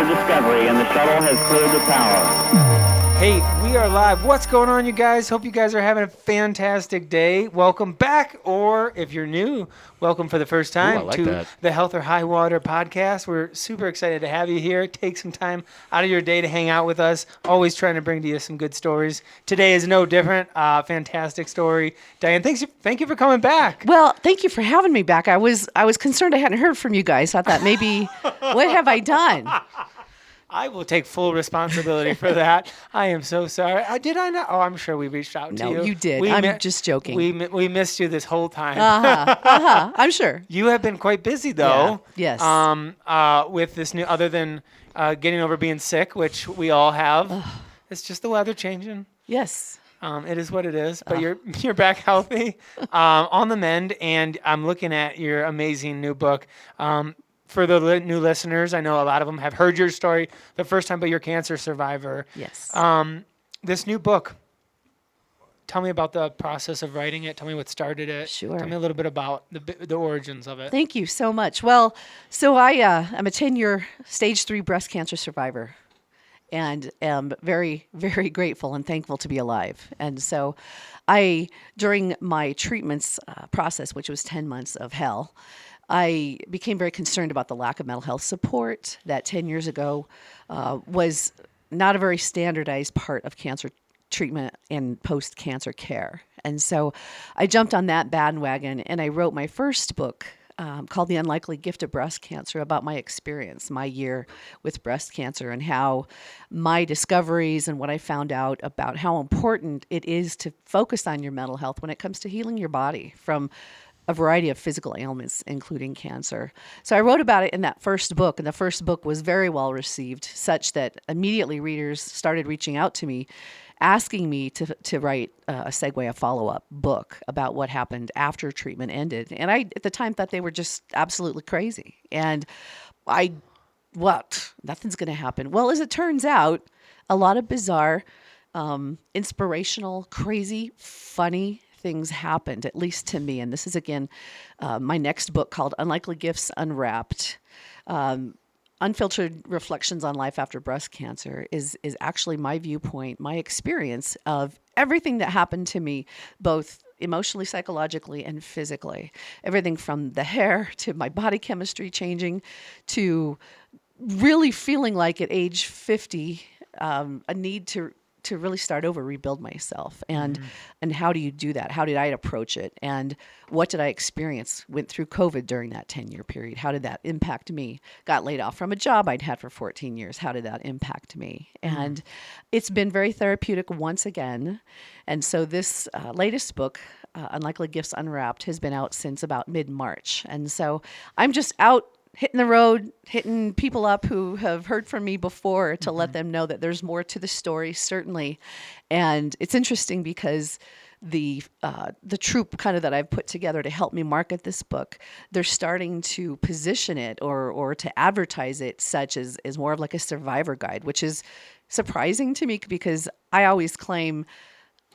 discovery, and the shuttle has cleared the tower. Hey, we are live. What's going on, you guys? Hope you guys are having a fantastic day. Welcome back, or if you're new, welcome for the first time to the Health or High Water podcast. We're super excited to have you here. Take some time out of your day to hang out with us. Always trying to bring to you some good stories. Today is no different. Fantastic story. Diane, thank you for coming back. Well, thank you for having me back. I was concerned I hadn't heard from you guys. I thought maybe, what have I done? I will take full responsibility for that. I am so sorry. Did I not? Oh, I'm sure we reached out to you. No, you did. I'm just joking. We missed you this whole time. I'm sure. You have been quite busy, though. Yeah. Yes. With this new, other than getting over being sick, which we all have. It's just the weather changing. Yes. It is what it is. But you're back healthy, on the mend, and I'm looking at your amazing new book. For the new listeners, I know a lot of them have heard your story the first time, but you're a cancer survivor. Yes. This new book, tell me about the process of writing it. Tell me what started it. Sure. Tell me a little bit about the origins of it. Thank you so much. Well, so I'm a 10-year stage 3 breast cancer survivor and am very, very grateful and thankful to be alive. And so during my treatments process, which was 10 months of hell, I became very concerned about the lack of mental health support that 10 years ago was not a very standardized part of cancer treatment and post-cancer care. And so I jumped on that bandwagon and I wrote my first book called The Unlikely Gift of Breast Cancer about my experience, my year with breast cancer, and how my discoveries and what I found out about how important it is to focus on your mental health when it comes to healing your body from a variety of physical ailments, including cancer. So I wrote about it in that first book, and the first book was very well received, such that immediately readers started reaching out to me, asking me to write a follow-up book about what happened after treatment ended. And I, at the time, thought they were just absolutely crazy. And nothing's going to happen. Well, as it turns out, a lot of bizarre, inspirational, crazy, funny things happened, at least to me. And this is, again, my next book called Unlikely Gifts Unwrapped. Unfiltered Reflections on Life After Breast Cancer is actually my viewpoint, my experience of everything that happened to me, both emotionally, psychologically, and physically. Everything from the hair to my body chemistry changing to really feeling like at age 50, a need to really start over, rebuild myself. And how do you do that? How did I approach it? And what did I experience? Went through COVID during that 10-year period. How did that impact me? Got laid off from a job I'd had for 14 years. How did that impact me? And it's been very therapeutic once again. And so this latest book, Unlikely Gifts Unwrapped, has been out since about mid-March. And so I'm just out hitting the road, hitting people up who have heard from me before to let them know that there's more to the story, certainly. And it's interesting because the troupe kind of that I've put together to help me market this book, they're starting to position it or to advertise it such as more of like a survivor guide, which is surprising to me because I always claim,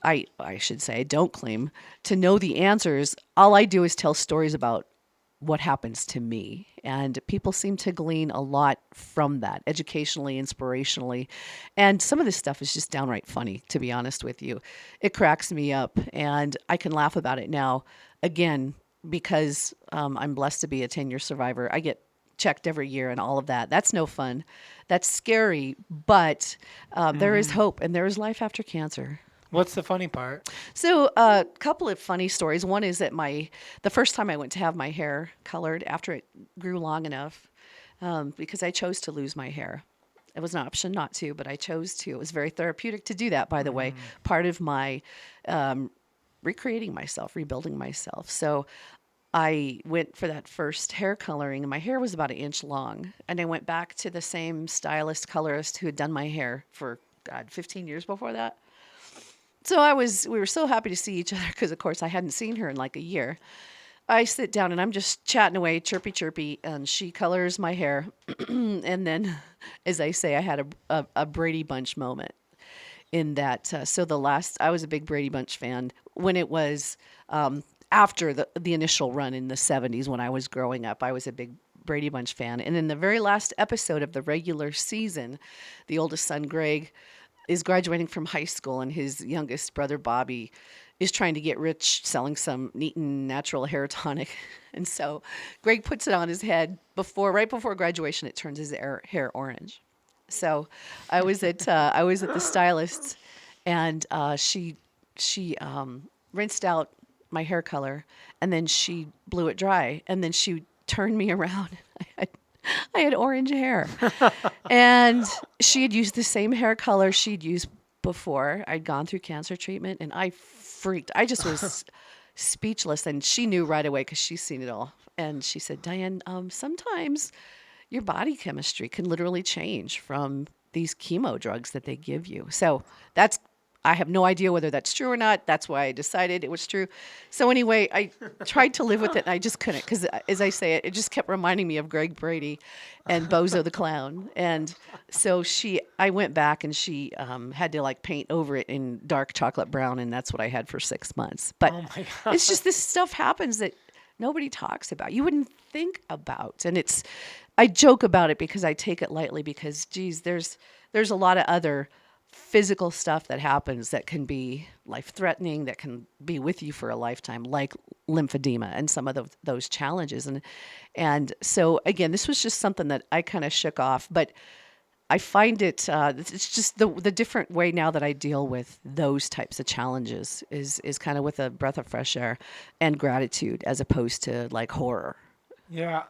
I should say, I don't claim to know the answers. All I do is tell stories about what happens to me. And people seem to glean a lot from that, educationally, inspirationally. And some of this stuff is just downright funny, to be honest with you. It cracks me up, and I can laugh about it now, again, because I'm blessed to be a 10-year survivor. I get checked every year and all of that. That's no fun. That's scary, but there is hope, and there is life after cancer. What's the funny part? So a couple of funny stories. One is that the first time I went to have my hair colored after it grew long enough, because I chose to lose my hair. It was an option not to, but I chose to. It was very therapeutic to do that, by the way. Part of my recreating myself, rebuilding myself. So I went for that first hair coloring, and my hair was about 1 inch long. And I went back to the same stylist, colorist who had done my hair for, 15 years before that. So we were so happy to see each other because, of course, I hadn't seen her in like a year. I sit down and I'm just chatting away, chirpy, and she colors my hair. And then, as I say, I had a Brady Bunch moment in that. I was a big Brady Bunch fan when it was after the initial run in the 70s when I was growing up. I was a big Brady Bunch fan. And in the very last episode of the regular season, the oldest son, Greg, is graduating from high school, and his youngest brother, Bobby, is trying to get rich selling some neat and natural hair tonic. And so Greg puts it on his head right before graduation. It turns his hair orange. So I was at the stylist's, and she rinsed out my hair color, and then she blew it dry, and then she turned me around. I had orange hair. And she had used the same hair color she'd used before. I'd gone through cancer treatment, and I freaked. I just was speechless, and she knew right away because she's seen it all. And she said, Diane, sometimes your body chemistry can literally change from these chemo drugs that they give you. So I have no idea whether that's true or not. That's why I decided it was true. So anyway, I tried to live with it, and I just couldn't, because as I say, it just kept reminding me of Greg Brady and Bozo the Clown. And so I went back, and she had to like paint over it in dark chocolate brown, and that's what I had for 6 months. But it's just, this stuff happens that nobody talks about. You wouldn't think about. And I joke about it because I take it lightly, because geez, there's a lot of other physical stuff that happens that can be life-threatening, that can be with you for a lifetime, like lymphedema and some of those challenges. And so again, this was just something that I kind of shook off, but I find it's just the different way now that I deal with those types of challenges is kind of with a breath of fresh air and gratitude, as opposed to like horror. Yeah.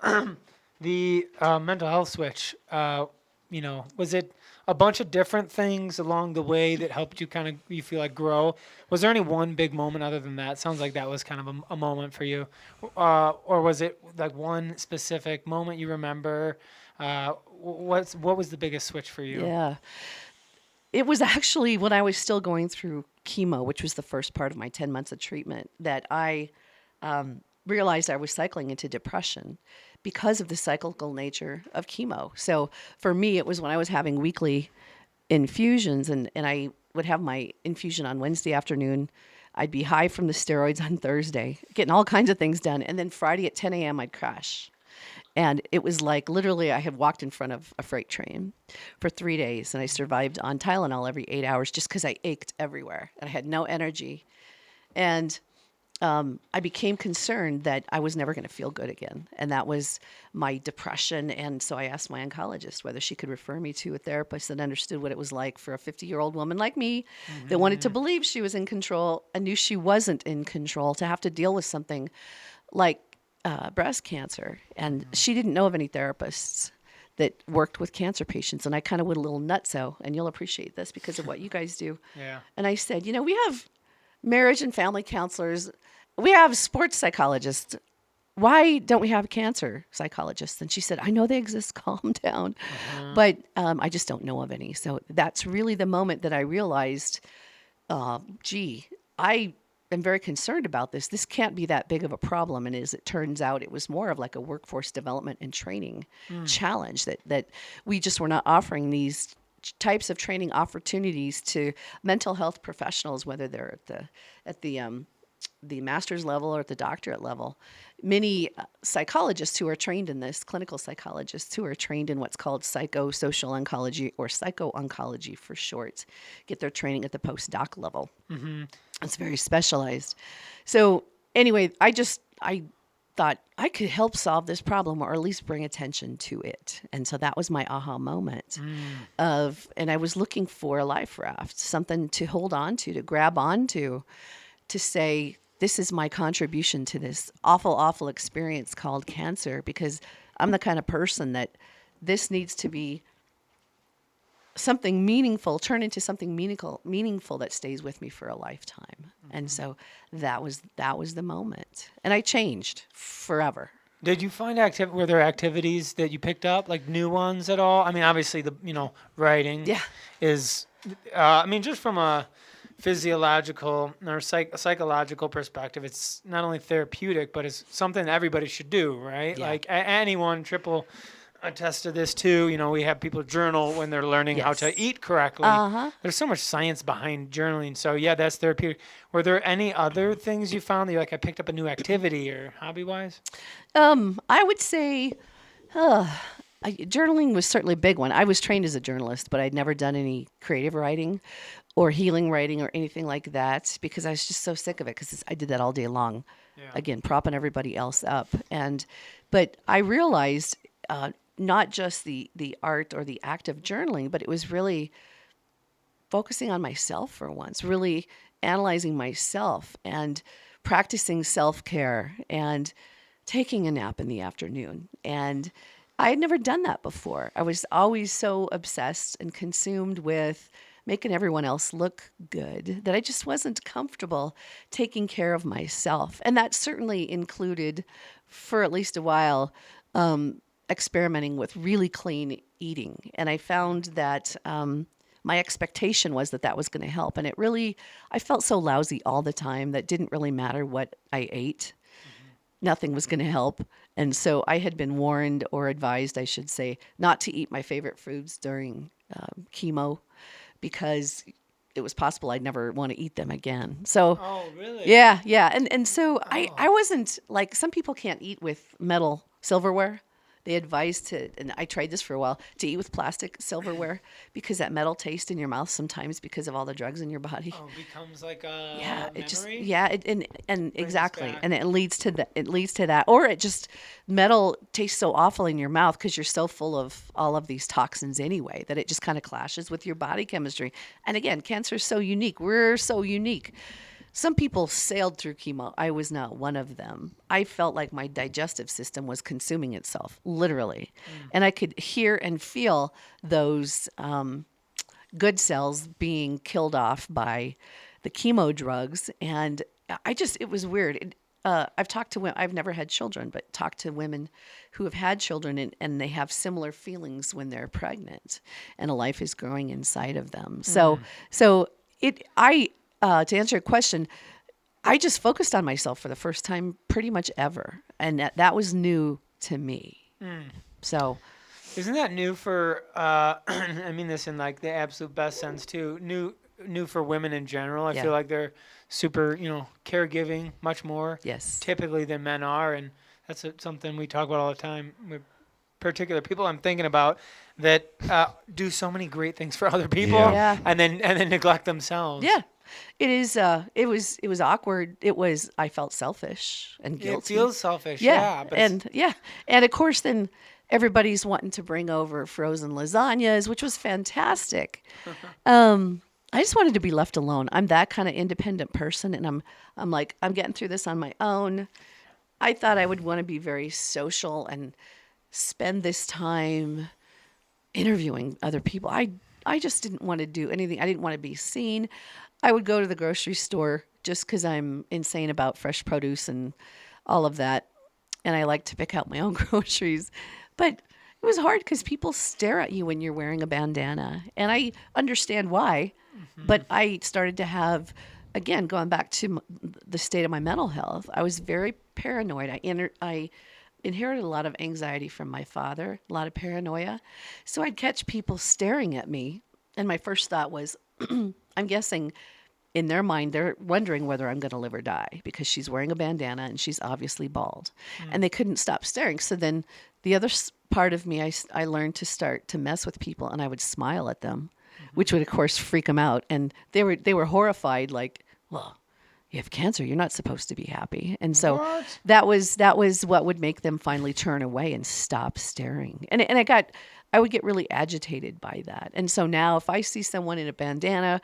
The mental health switch, was it a bunch of different things along the way that helped you you feel like grow? Was there any one big moment other than that? Sounds like that was kind of a moment for you. Or was it like one specific moment you remember? What was the biggest switch for you? Yeah. It was actually when I was still going through chemo, which was the first part of my 10 months of treatment, that I realized I was cycling into depression because of the cyclical nature of chemo. So for me, it was when I was having weekly infusions, and I would have my infusion on Wednesday afternoon. I'd be high from the steroids on Thursday, getting all kinds of things done. And then Friday at 10 a.m., I'd crash. And it was like literally I had walked in front of a freight train for 3 days, and I survived on Tylenol every 8 hours just because I ached everywhere and I had no energy. And I became concerned that I was never going to feel good again. And that was my depression. And so I asked my oncologist whether she could refer me to a therapist that understood what it was like for a 50-year-old woman like me that wanted to believe she was in control and knew she wasn't in control, to have to deal with something like breast cancer. And she didn't know of any therapists that worked with cancer patients. And I kind of went a little nutso, and you'll appreciate this because of what you guys do. Yeah. And I said, we have marriage and family counselors. We have sports psychologists. Why don't we have cancer psychologists? And she said, I know they exist, calm down. But I just don't know of any. So that's really the moment that I realized, I am very concerned about this. This can't be that big of a problem. And as it turns out, it was more of like a workforce development and training challenge that we just were not offering these types of training opportunities to mental health professionals, whether they're at the master's level or at the doctorate level. Many psychologists who are trained in this, clinical psychologists who are trained in what's called psychosocial oncology, or psycho-oncology for short, get their training at the postdoc level. It's very specialized. So anyway, I thought I could help solve this problem, or at least bring attention to it. And so that was my aha moment and I was looking for a life raft, something to hold on to grab onto, to say, this is my contribution to this awful, awful experience called cancer, because I'm the kind of person that this needs to be something meaningful, turn into something meaningful that stays with me for a lifetime. And so that was the moment. And I changed forever. Did you find were there activities that you picked up, like new ones at all? I mean, obviously writing is, just from a physiological or psychological perspective, it's not only therapeutic, but it's something that everybody should do, right? Yeah. Like anyone, Tripp will attest to this too. We have people journal when they're learning how to eat correctly. There's so much science behind journaling. So yeah, that's therapeutic. Were there any other things you found that I picked up a new activity or hobby-wise? I would say Journaling was certainly a big one. I was trained as a journalist, but I'd never done any creative writing or healing writing or anything like that because I was just so sick of it because I did that all day long. Yeah. Again, propping everybody else up. But I realized not just the art or the act of journaling, but it was really focusing on myself for once, really analyzing myself and practicing self-care and taking a nap in the afternoon. And I had never done that before. I was always so obsessed and consumed with making everyone else look good that I just wasn't comfortable taking care of myself. And that certainly included, for at least a while, experimenting with really clean eating. And I found that my expectation was that was going to help. And I felt so lousy all the time that didn't really matter what I ate. Nothing was going to help. And so I had been warned or advised, I should say, not to eat my favorite foods during chemo because it was possible I'd never want to eat them again. So, oh, really? Yeah. And so I wasn't like, some people can't eat with metal silverware. They advised and I tried this for a while, to eat with plastic silverware because that metal taste in your mouth sometimes because of all the drugs in your body. Oh, it becomes like a memory? And exactly. And it leads to that. Or it just, metal tastes so awful in your mouth because you're so full of all of these toxins anyway that it just kind of clashes with your body chemistry. And again, cancer is so unique. We're so unique. Some people sailed through chemo. I was not one of them. I felt like my digestive system was consuming itself, literally. And I could hear and feel those good cells being killed off by the chemo drugs. And it was weird. I've talked to women, I've never had children, but talked to women who have had children and they have similar feelings when they're pregnant and a life is growing inside of them. To answer your question, I just focused on myself for the first time pretty much ever. And that was new to me. So, isn't that new for, I mean this in like the absolute best sense too, new for women in general. I feel like they're super, caregiving much more typically than men are. And that's something we talk about all the time with particular people I'm thinking about that do so many great things for other people and then neglect themselves. Yeah. It is. It was awkward. I felt selfish and guilty. It feels selfish. Yeah. And of course, then everybody's wanting to bring over frozen lasagnas, which was fantastic. I just wanted to be left alone. I'm that kind of independent person, and I'm like, I'm getting through this on my own. I thought I would want to be very social and spend this time interviewing other people. I just didn't want to do anything. I didn't want to be seen. I would go to the grocery store just because I'm insane about fresh produce and all of that. And I like to pick out my own groceries. But it was hard because people stare at you when you're wearing a bandana. And I understand why. But I started to have, again, going back to the state of my mental health, I was very paranoid. I inherited a lot of anxiety from my father, a lot of paranoia. So I'd catch people staring at me. And my first thought was, I'm guessing in their mind, they're wondering whether I'm going to live or die because she's wearing a bandana and she's obviously bald. And they couldn't stop staring. So then the other part of me, I learned to start to mess with people and I would smile at them, which would, of course, freak them out. And they were horrified, like, well, you have cancer. You're not supposed to be happy. And so that was what would make them finally turn away and stop staring. And I would get really agitated by that. And so now if I see someone in a bandana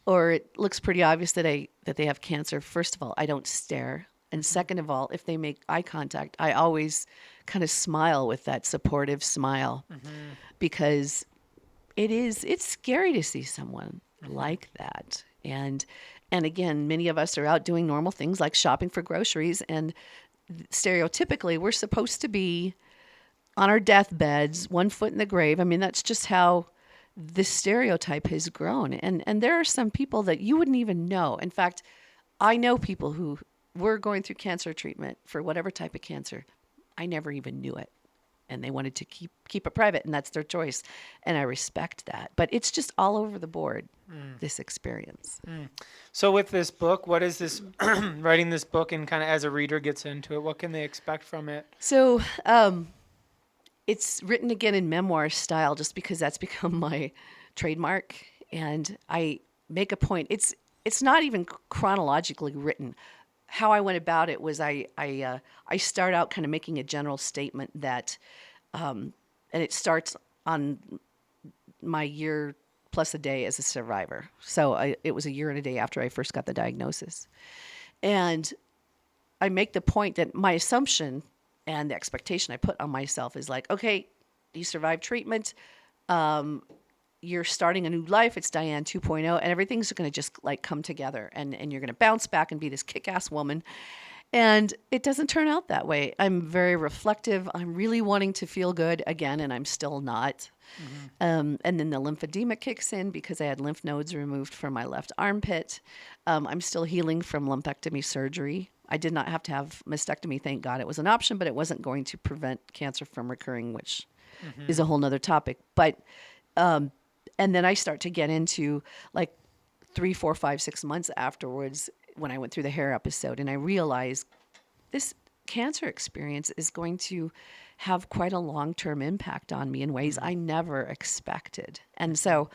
or it looks pretty obvious that they have cancer, first of all, I don't stare. And second of all, if they make eye contact, I always kind of smile with that supportive smile because it's scary to see someone like that. And again, many of us are out doing normal things like shopping for groceries. And stereotypically, we're supposed to be on our deathbeds, 1 foot in the grave. I mean, that's just how this stereotype has grown. And there are some people that you wouldn't even know. In fact, I know people who were going through cancer treatment for whatever type of cancer. I never even knew it. And they wanted to keep it private, and that's their choice. And I respect that. But it's just all over the board, this experience. So with this book, what is this, writing this book and kind of as a reader gets into it, what can they expect from it? So it's written again in memoir style just because that's become my trademark. And I make a point. It's not even chronologically written. How I went about it was I start out kind of making a general statement that, and it starts on my year plus a day as a survivor. So it was a year and a day after I first got the diagnosis. And I make the point that my assumption and the expectation I put on myself is like, okay, you survived treatment. You're starting a new life. It's Diane 2.0, and everything's going to just like come together, and you're going to bounce back and be this kick-ass woman. And it doesn't turn out that way. I'm very reflective. I'm really wanting to feel good again, and I'm still not. And then the lymphedema kicks in because I had lymph nodes removed from my left armpit. I'm still healing from lumpectomy surgery. I did not have to have mastectomy, thank God. It was an option, but it wasn't going to prevent cancer from recurring, which is a whole nother topic. But and then I start to get into like 3, 4, 5, 6 months afterwards when I went through the hair episode, and I realized this cancer experience is going to have quite a long-term impact on me in ways I never expected. And so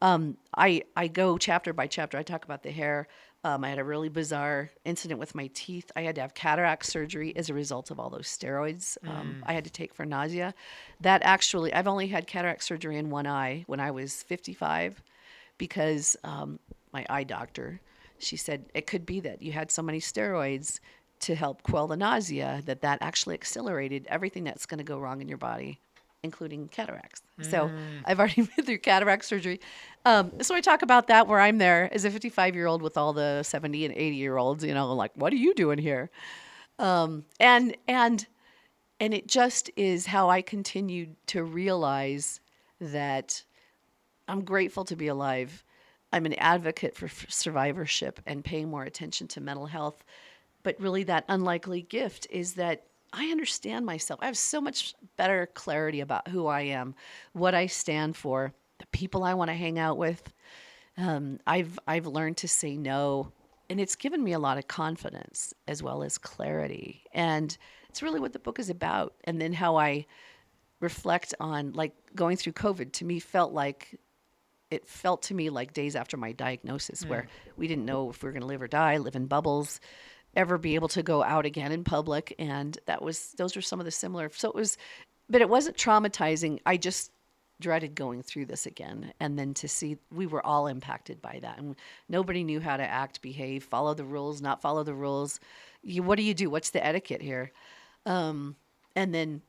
I go chapter by chapter. I talk about the hair. I had a really bizarre incident with my teeth. I had to have cataract surgery as a result of all those steroids I had to take for nausea. That actually, I've only had cataract surgery in one eye when I was 55 because my eye doctor, she said, it could be that you had so many steroids to help quell the nausea that actually accelerated everything that's going to go wrong in your body, including cataracts. So I've already been through cataract surgery. So I talk about that where I'm there as a 55-year-old with all the 70 and 80-year-olds, like, what are you doing here? And it just is how I continued to realize that I'm grateful to be alive. I'm an advocate for survivorship and paying more attention to mental health. But really that unlikely gift is that I understand myself. I have so much better clarity about who I am, what I stand for, the people I want to hang out with. I've learned to say no, and it's given me a lot of confidence as well as clarity. And it's really what the book is about. And then how I reflect on, like, going through COVID to me it felt to me like days after my diagnosis where we didn't know if we were going to live or die, live in bubbles, ever be able to go out again in public. And those were some of the similar. So but it wasn't traumatizing. I just dreaded going through this again. And then to see we were all impacted by that. And nobody knew how to act, behave, follow the rules, not follow the rules. What do you do? What's the etiquette here? And then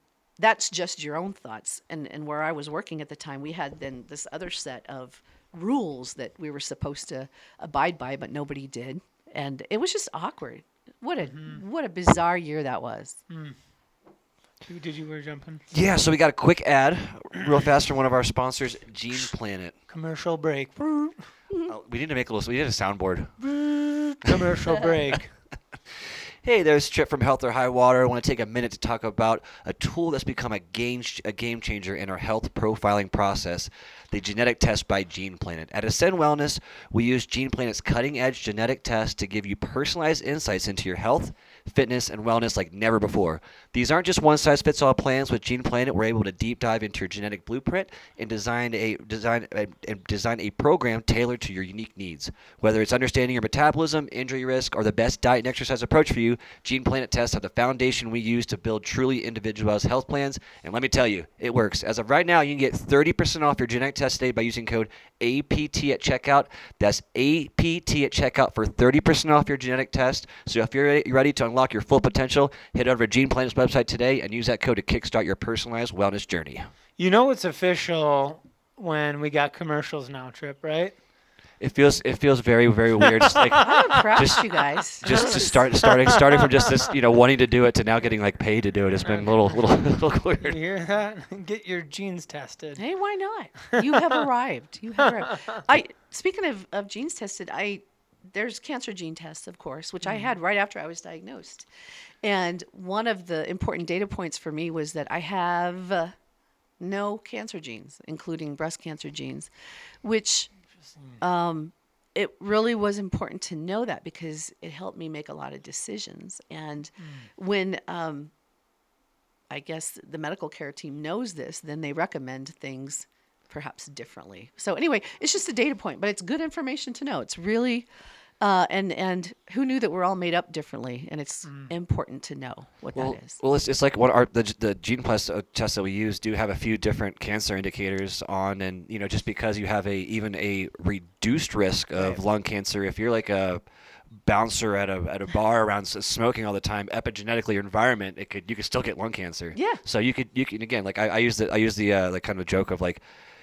that's just your own thoughts. And where I was working at the time, we had then this other set of rules that we were supposed to abide by, but nobody did. And it was just awkward. What a bizarre year that was. Did you were jumping? Yeah, so we got a quick ad real fast from one of our sponsors, Gene Planet. Commercial break. We need to make we need a soundboard. Commercial break. Hey, there's Tripp from Health or High Water. I want to take a minute to talk about a tool that's become a game changer in our health profiling process, the genetic test by Gene Planet. At Ascend Wellness, we use Gene Planet's cutting-edge genetic test to give you personalized insights into your health, fitness, and wellness like never before. These aren't just one-size-fits-all plans. With Gene Planet, we're able to deep dive into your genetic blueprint and design a program tailored to your unique needs. Whether it's understanding your metabolism, injury risk, or the best diet and exercise approach for you, Gene Planet tests are the foundation we use to build truly individualized health plans. And let me tell you, it works. As of right now, you can get 30% off your genetic test today by using code APT at checkout. That's APT at checkout for 30% off your genetic test. So if you're ready to unlock your full potential, head over to Gene Planet's website today and use that code to kickstart your personalized wellness journey. You know it's official when we got commercials now, Tripp, right? It feels very, very weird. Just like I'm impressed, you guys. Just to starting from just this, wanting to do it to now getting like paid to do it. It's been a little weird. You hear that? Get your genes tested. Hey, why not? You have arrived. Speaking of genes tested, there's cancer gene tests, of course, which I had right after I was diagnosed. And one of the important data points for me was that I have no cancer genes, including breast cancer genes, which it really was important to know that because it helped me make a lot of decisions. And when I guess the medical care team knows this, then they recommend things perhaps differently. So anyway, it's just a data point, but it's good information to know. It's really, and who knew that we're all made up differently, and it's important to know what that is. Well, it's like the Gene Plus tests that we use do have a few different cancer indicators on, and just because you have even a reduced risk of lung cancer, if you're like a bouncer at a bar around smoking all the time, epigenetically your environment, you could still get lung cancer. Yeah. So you can again, like I use the like kind of joke of like,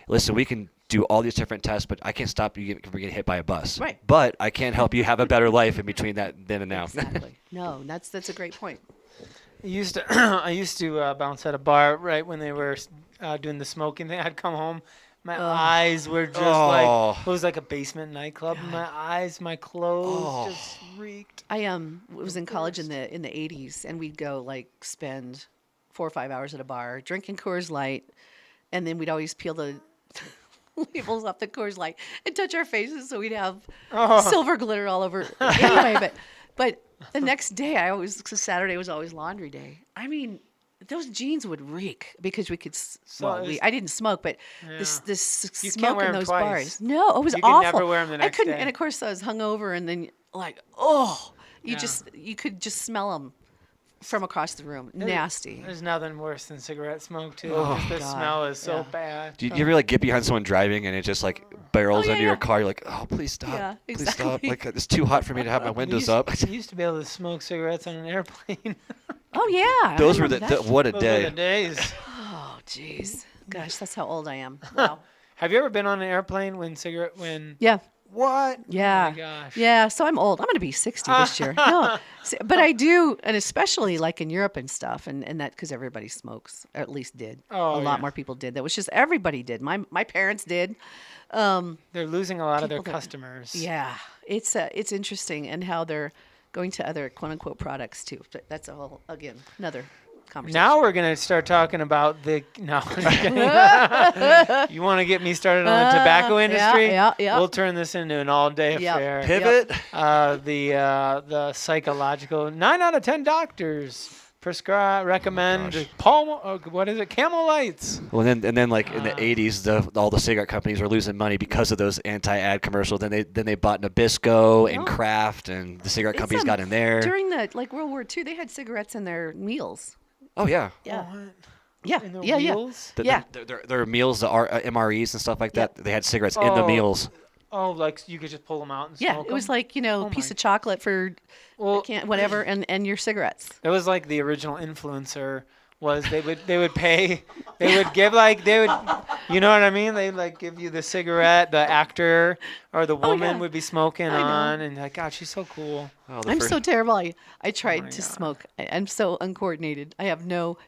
listen, we can do all these different tests, but I can't stop you from getting hit by a bus. Right. But I can help you have a better life in between that then and now. Exactly. No, that's a great point. I used to bounce at a bar right when they were doing the smoking thing. I'd come home. My eyes were just like, it was like a basement nightclub. God. My eyes, my clothes just reeked. I was in college in the 80s, and we'd go like spend 4 or 5 hours at a bar drinking Coors Light, and then we'd always peel the labels off the Coors Light and touch our faces so we'd have silver glitter all over. Anyway, but the next day, Saturday was always laundry day. I mean, those jeans would reek because we could. I didn't smoke, but this smoke in those bars. No, it was awful. You could never wear them the next day. And of course, I was hungover, and then you could just smell them from across the room. Nasty. There's nothing worse than cigarette smoke too. Because the smell is so bad. Do you ever like get behind someone driving and it just like barrels into your car? You're like, oh, please stop. Yeah, exactly. Please stop. Like it's too hot for me to have my windows up. You used to be able to smoke cigarettes on an airplane. Oh yeah. Those were what a Those day. were the days. Oh jeez. Gosh, that's how old I am. Wow. Have you ever been on an airplane Yeah. What? Yeah. Oh my gosh. Yeah. So I'm old. I'm going to be 60 this year. No, but I do, and especially like in Europe and stuff, and that because everybody smokes, or at least did. A lot more people did. That was just everybody did. My parents did. They're losing a lot of their customers. Yeah, it's interesting, and how they're going to other quote unquote products too. But that's another conversation. Now we're going to start talking about you want to get me started on the tobacco industry? Yeah. We'll turn this into an all-day affair. Pivot. The psychological 9 out of 10 doctors recommend Camel Lights. Well, and then like in the 80s, all the cigarette companies were losing money because of those anti-ad commercials. Then they bought Nabisco and Kraft, and the cigarette companies got in there. During the World War II, they had cigarettes in their meals. Oh yeah. Yeah. In their meals? Their meals, the MREs and stuff like that. They had cigarettes in the meals. Oh, like you could just pull them out and smoke them? Yeah, it was like, a piece of chocolate for whatever, and your cigarettes. It was like the original influencer was they would give you know what I mean? They'd like give you the cigarette, the actor or the woman would be smoking on, and like, God, she's so cool. I'm so terrible. I tried to smoke. I'm so uncoordinated. I have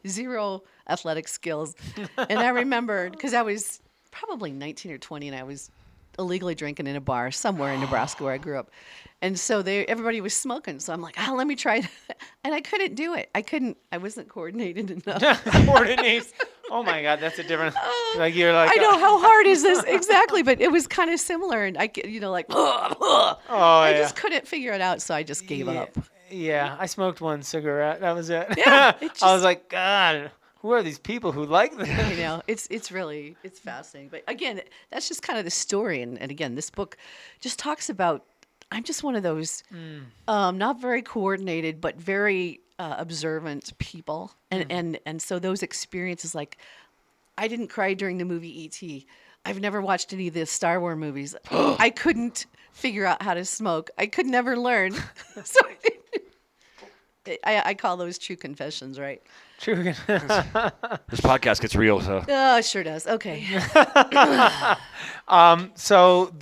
zero athletic skills. And I remembered, because I was probably 19 or 20, and I was illegally drinking in a bar somewhere in Nebraska where I grew up. And so everybody was smoking. So I'm like, let me try that. And I couldn't do it. I wasn't coordinated enough. Oh my God, that's a different, like you're like. I know, how hard is this? Exactly. But it was kind of similar. And I just couldn't figure it out. So I just gave up. Yeah, I smoked one cigarette. That was it. Yeah, I was like, God, who are these people who like this? It's really fascinating. But again, that's just kind of the story. And again, this book just talks about, I'm just one of those not very coordinated, but very observant people. And so those experiences, like I didn't cry during the movie E.T. I've never watched any of the Star Wars movies. I couldn't figure out how to smoke. I could never learn. So I call those true confessions, right? True. This podcast gets real, so. Oh, it sure does. Okay. So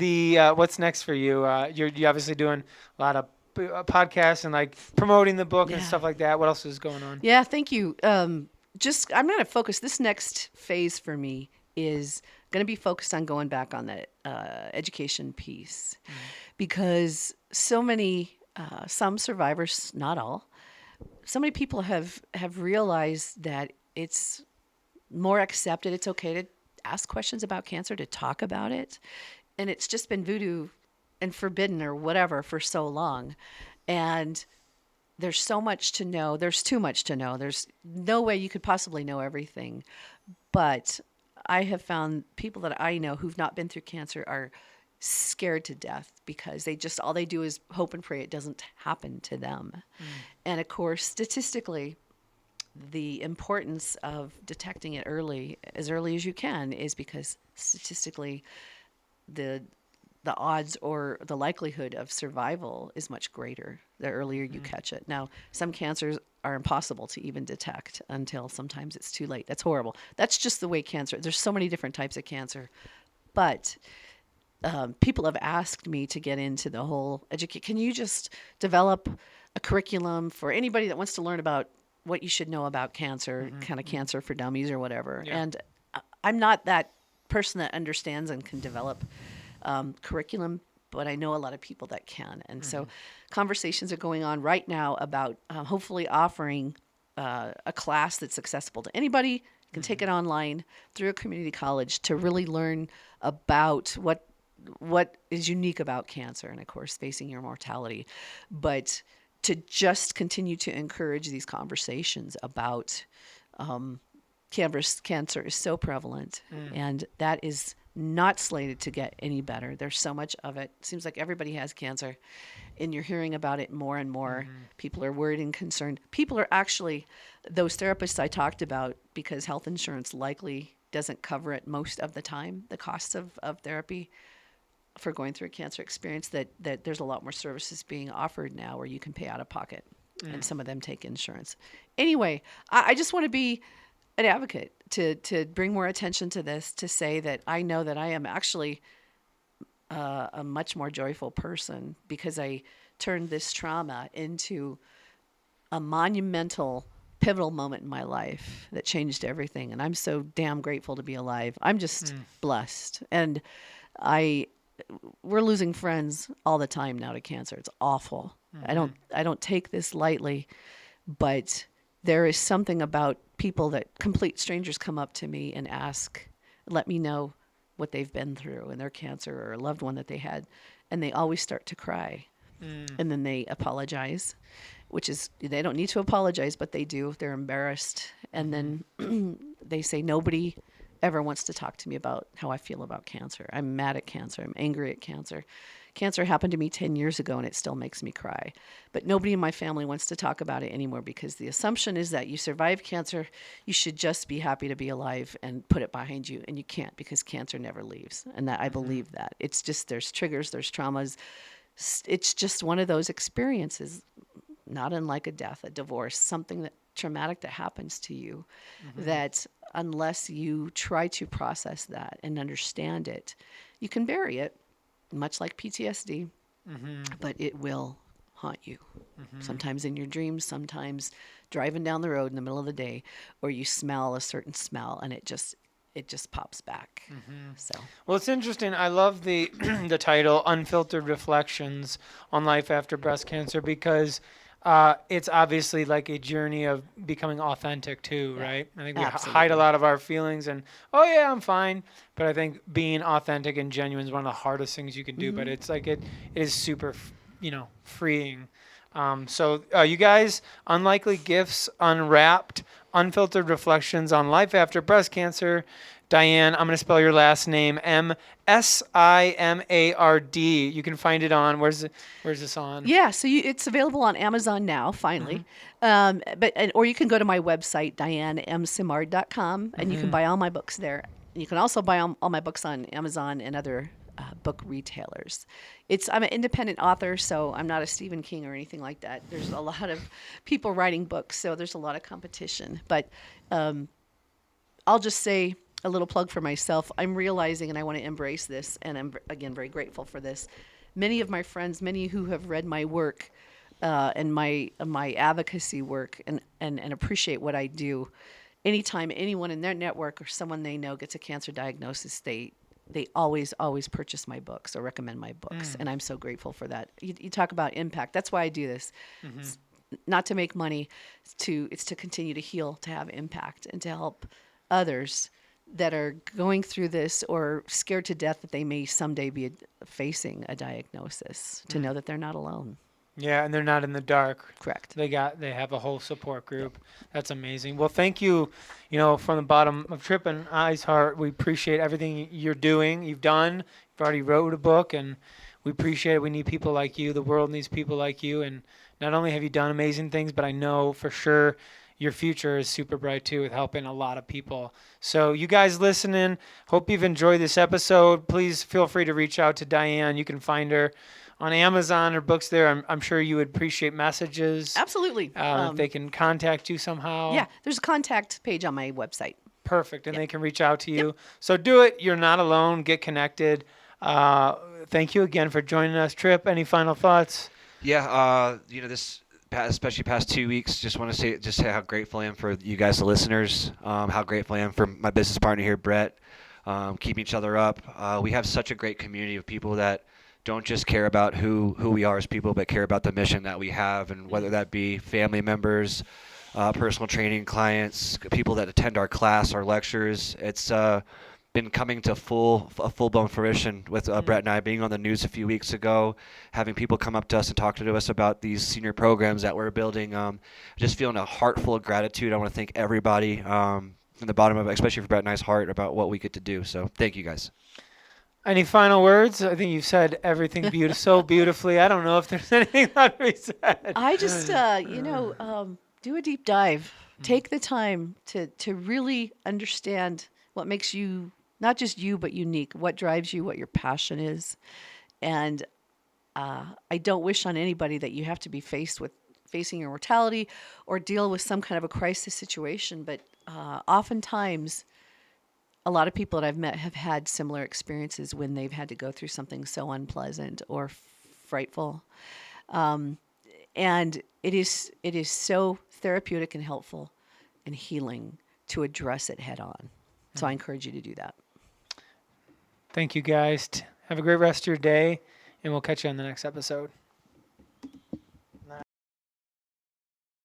what's next for you? You're obviously doing a lot of podcasts and like promoting the book and stuff like that. What else is going on? Yeah, thank you. I'm going to focus. This next phase for me is going to be focused on going back on the education piece, because so many, some survivors, not all, so many people have realized that it's more accepted. It's okay to ask questions about cancer, to talk about it. And it's just been voodoo and forbidden or whatever for so long. And there's so much to know. There's too much to know. There's no way you could possibly know everything. But I have found people that I know who've not been through cancer are scared to death because they just, all they do is hope and pray it doesn't happen to them. And of course, statistically, the importance of detecting it early, as early as you can, is because statistically, the odds or the likelihood of survival is much greater the earlier you catch it. Now, some cancers are impossible to even detect until sometimes it's too late. That's horrible. That's just the way cancer, there's so many different types of cancer. But people have asked me to get into the whole can you just develop a curriculum for anybody that wants to learn about what you should know about cancer, kind of cancer for dummies or whatever. Yeah. And I'm not that person that understands and can develop curriculum, but I know a lot of people that can. And so conversations are going on right now about hopefully offering a class that's accessible to anybody. You can take it online through a community college to really learn about what is unique about cancer and, of course, facing your mortality. But to just continue to encourage these conversations about cancer is so prevalent, and that is not slated to get any better. There's so much of it. It seems like everybody has cancer, and you're hearing about it more and more. People are worried and concerned. People are actually, those therapists I talked about, because health insurance likely doesn't cover it most of the time, the costs of therapy for going through a cancer experience, that there's a lot more services being offered now where you can pay out of pocket, and some of them take insurance. Anyway, I just want to be an advocate to bring more attention to this, to say that I know that I am actually a much more joyful person because I turned this trauma into a monumental, pivotal moment in my life that changed everything. And I'm so damn grateful to be alive. I'm just blessed. And we're losing friends all the time now to cancer. It's awful. I don't take this lightly, but there is something about people that complete strangers come up to me and let me know what they've been through and their cancer or a loved one that they had, and they always start to cry. And then they apologize, which is, they don't need to apologize, but they do. They're embarrassed. And then they say, nobody ever wants to talk to me about how I feel about cancer. I'm mad at cancer. I'm angry at cancer. Cancer happened to me 10 years ago, and it still makes me cry. But nobody in my family wants to talk about it anymore, because the assumption is that you survive cancer, you should just be happy to be alive and put it behind you. And you can't, because cancer never leaves. And that I believe that. It's just, there's triggers, there's traumas. It's just one of those experiences, not unlike a death, a divorce, something that traumatic that happens to you, that unless you try to process that and understand it, you can bury it, much like PTSD, but it will haunt you. Sometimes in your dreams, sometimes driving down the road in the middle of the day, or you smell a certain smell and it just pops back. So, well, it's interesting. I love the the title, Unfiltered Reflections on Life After Breast Cancer, because it's obviously like a journey of becoming authentic too, right? I think we hide a lot of our feelings and, oh yeah, I'm fine. But I think being authentic and genuine is one of the hardest things you can do. But it's like it is super, freeing. So you guys, Unlikely Gifts Unwrapped, Unfiltered Reflections on Life After Breast Cancer. Diane, I'm going to spell your last name, Simard. You can find it on, where's this on? Yeah, so it's available on Amazon now, finally. Or you can go to my website, dianemsimard.com, and you can buy all my books there. You can also buy all my books on Amazon and other book retailers. I'm an independent author, so I'm not a Stephen King or anything like that. There's a lot of people writing books, so there's a lot of competition. But I'll just say a little plug for myself. I'm realizing, and I want to embrace this, and I'm, again, very grateful for this. Many of my friends, many who have read my work and my advocacy work and appreciate what I do, anytime anyone in their network or someone they know gets a cancer diagnosis, they always purchase my books or recommend my books, and I'm so grateful for that. You talk about impact. That's why I do this. It's not to make money. It's to continue to heal, to have impact, and to help others that are going through this or scared to death that they may someday be facing a diagnosis, to know that they're not alone. Yeah, and they're not in the dark. Correct. They have a whole support group. That's amazing. Well, thank you, from the bottom of Tripp and I's heart. We appreciate everything you're doing. You've already wrote a book, and we appreciate it. We need people like you. The world needs people like you. And not only have you done amazing things, but I know for sure your future is super bright too, with helping a lot of people. So you guys listening, hope you've enjoyed this episode. Please feel free to reach out to Diane. You can find her on Amazon or books there. I'm sure you would appreciate messages. Absolutely. If they can contact you somehow. Yeah, there's a contact page on my website. Perfect, and they can reach out to you. Yep. So do it. You're not alone. Get connected. Thank you again for joining us, Tripp. Any final thoughts? Yeah, especially past 2 weeks, just want to say how grateful I am for you guys, the listeners. How grateful I am for my business partner here, Bret. Keeping each other up. We have such a great community of people that don't just care about who we are as people, but care about the mission that we have, and whether that be family members, personal training clients, people that attend our class, our lectures. It's been coming to full-blown fruition with Bret and I being on the news a few weeks ago, having people come up to us and talk to us about these senior programs that we're building. Just feeling a heart full of gratitude. I want to thank everybody from the bottom of it, especially for Bret and I's heart, about what we get to do. So thank you guys. Any final words? I think you've said everything so beautifully. I don't know if there's anything that we said. I just, do a deep dive. Take the time to really understand what makes you, not just you, but unique, what drives you, what your passion is. And I don't wish on anybody that you have to be facing your mortality or deal with some kind of a crisis situation. But oftentimes, a lot of people that I've met have had similar experiences when they've had to go through something so unpleasant or frightful. And it is so therapeutic and helpful and healing to address it head on. So I encourage you to do that. Thank you, guys. Have a great rest of your day, and we'll catch you on the next episode.